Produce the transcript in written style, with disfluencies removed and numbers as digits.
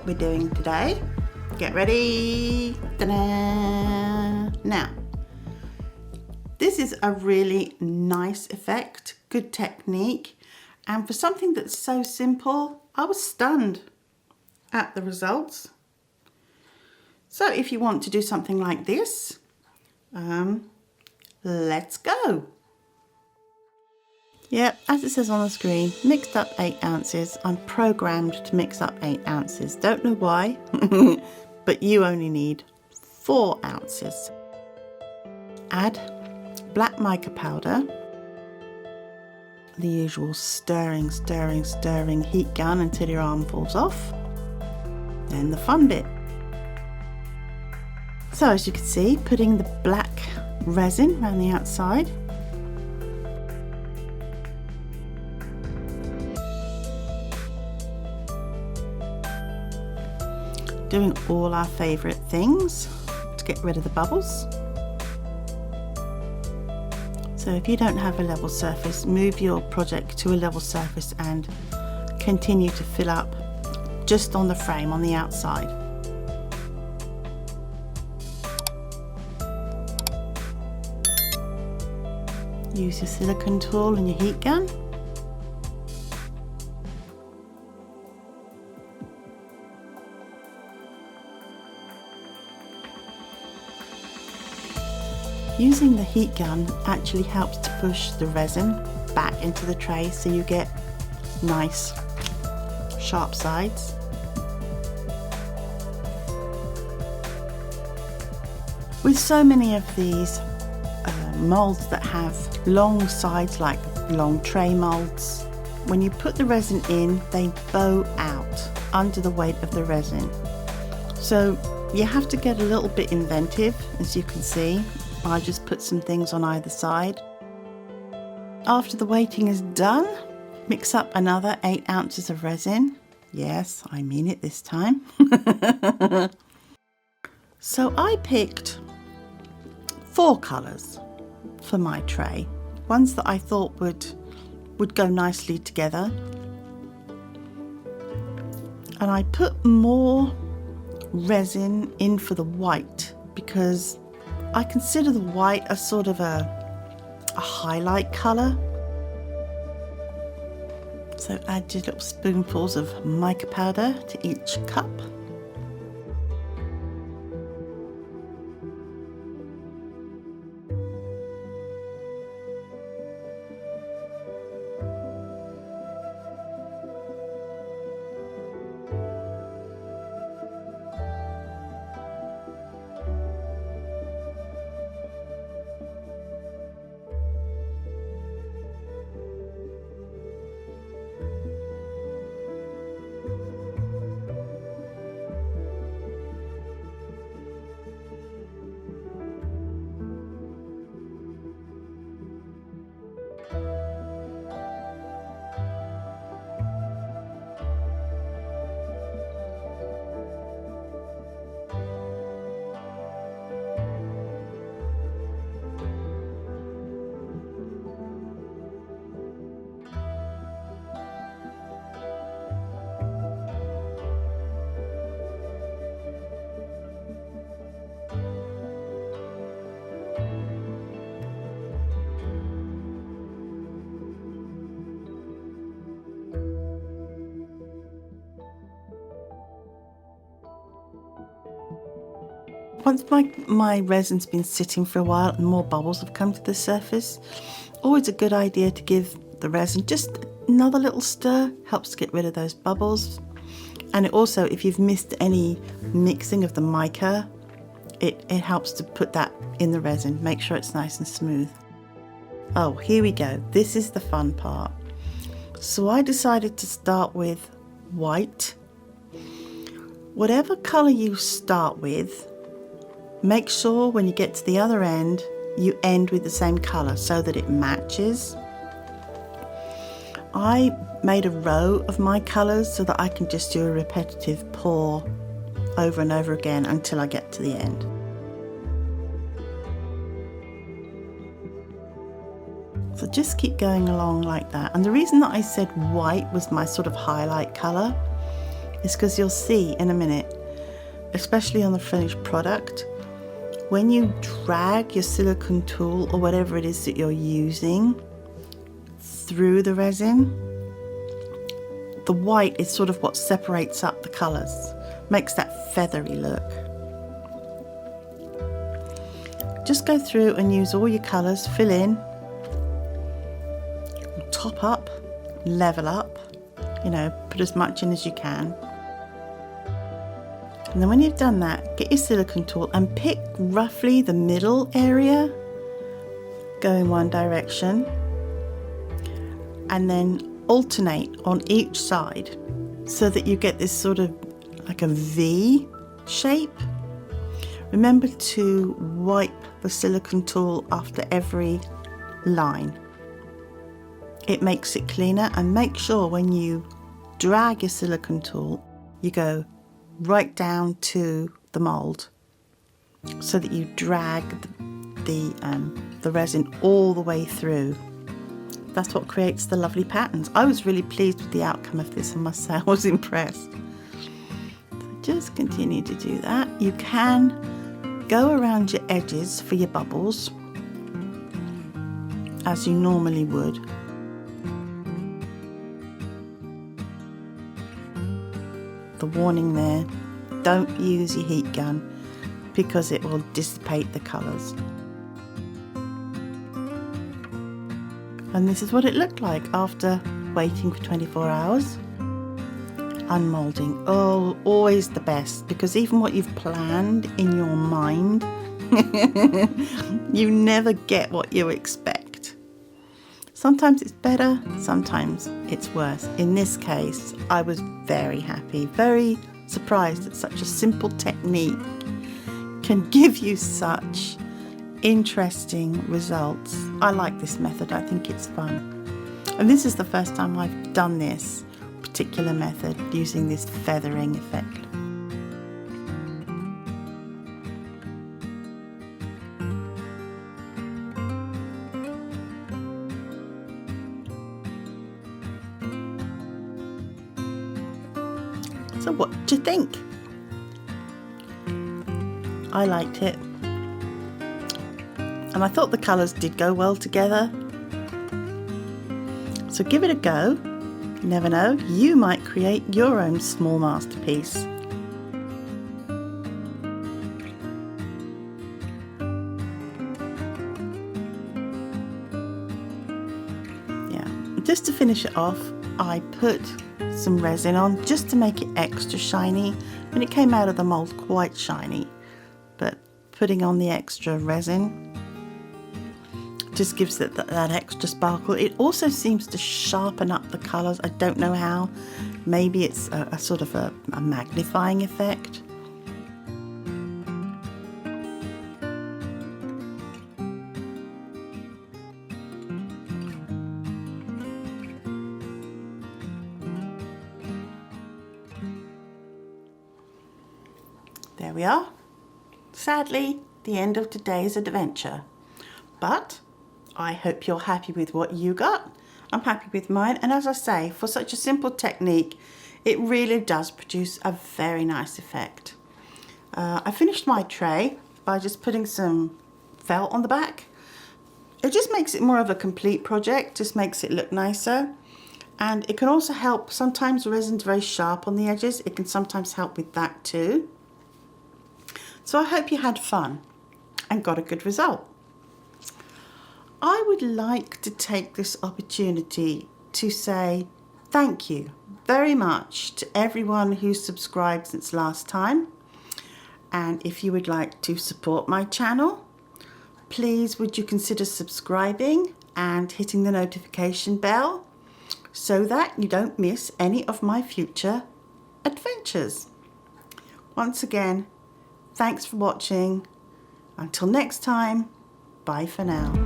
what we're doing today. Get ready. Ta-da! Now, this is a really nice effect, good technique, and for something that's so simple, I was stunned at the results. So if you want to do something like this, let's go. Yep, as it says on the screen, mixed up 8 ounces. I'm programmed to mix up 8 ounces. Don't know why, but you only need 4 ounces. Add black mica powder, the usual stirring heat gun until your arm falls off. Then the fun bit. So as you can see, putting the black resin around the outside. Doing all our favourite things to get rid of the bubbles. So if you don't have a level surface, move your project to a level surface and continue to fill up just on the frame on the outside. Use your silicone tool and your heat gun. Using the heat gun actually helps to push the resin back into the tray so you get nice sharp sides. With so many of these molds that have long sides, like long tray molds, when you put the resin in, they bow out under the weight of the resin. So you have to get a little bit inventive, as you can see. I just put some things on either side. After the weighting is done, mix up another 8 ounces of resin. Yes, I mean it this time. So I picked 4 colours for my tray, ones that I thought would go nicely together. And I put more resin in for the white because I consider the white as sort of a highlight colour. So add your little spoonfuls of mica powder to each cup. Once my resin's been sitting for a while and more bubbles have come to the surface, always a good idea to give the resin just another little stir. Helps to get rid of those bubbles. And it also, if you've missed any mixing of the mica, it helps to put that in the resin. Make sure it's nice and smooth. Oh, here we go. This is the fun part. So I decided to start with white. Whatever colour you start with, make sure when you get to the other end, you end with the same colour so that it matches. I made a row of my colours so that I can just do a repetitive pour over and over again until I get to the end. So just keep going along like that. And the reason that I said white was my sort of highlight colour is because you'll see in a minute, especially on the finished product, when you drag your silicone tool or whatever it is that you're using through the resin, the white is sort of what separates up the colours, makes that feathery look. Just go through and use all your colours, fill in, top up, level up, you know, put as much in as you can. And then when you've done that, get your silicone tool and pick roughly the middle area, go in one direction, and then alternate on each side so that you get this sort of like a V shape. Remember to wipe the silicone tool after every line. It makes it cleaner, and make sure when you drag your silicone tool, you go right down to the mold so that you drag the resin all the way through. That's what creates the lovely patterns. I was really pleased with the outcome of this, I must say. I was impressed. So just continue to do that. You can go around your edges for your bubbles as you normally would. The warning there, don't use your heat gun because it will dissipate the colours. And this is what it looked like after waiting for 24 hours. Unmoulding, oh, always the best, because even what you've planned in your mind, you never get what you expect. Sometimes it's better, sometimes it's worse. In this case, I was very happy, very surprised that such a simple technique can give you such interesting results. I like this method, I think it's fun. And this is the first time I've done this particular method using this feathering effect. So what do you think? I liked it. And I thought the colours did go well together. So give it a go. You never know, you might create your own small masterpiece. Yeah, just to finish it off, I put some resin on just to make it extra shiny. And it came out of the mold quite shiny, but putting on the extra resin just gives it that extra sparkle. It also seems to sharpen up the colours. I don't know how. Maybe it's a sort of a magnifying effect. There we are. Sadly, the end of today's adventure. But I hope you're happy with what you got. I'm happy with mine. And as I say, for such a simple technique, it really does produce a very nice effect. I finished my tray by just putting some felt on the back. It just makes it more of a complete project, just makes it look nicer. And it can also help, sometimes resin's very sharp on the edges. It can sometimes help with that too. So I hope you had fun and got a good result. I would like to take this opportunity to say thank you very much to everyone who's subscribed since last time. And if you would like to support my channel, please would you consider subscribing and hitting the notification bell so that you don't miss any of my future adventures. Once again, thanks for watching. Until next time, bye for now.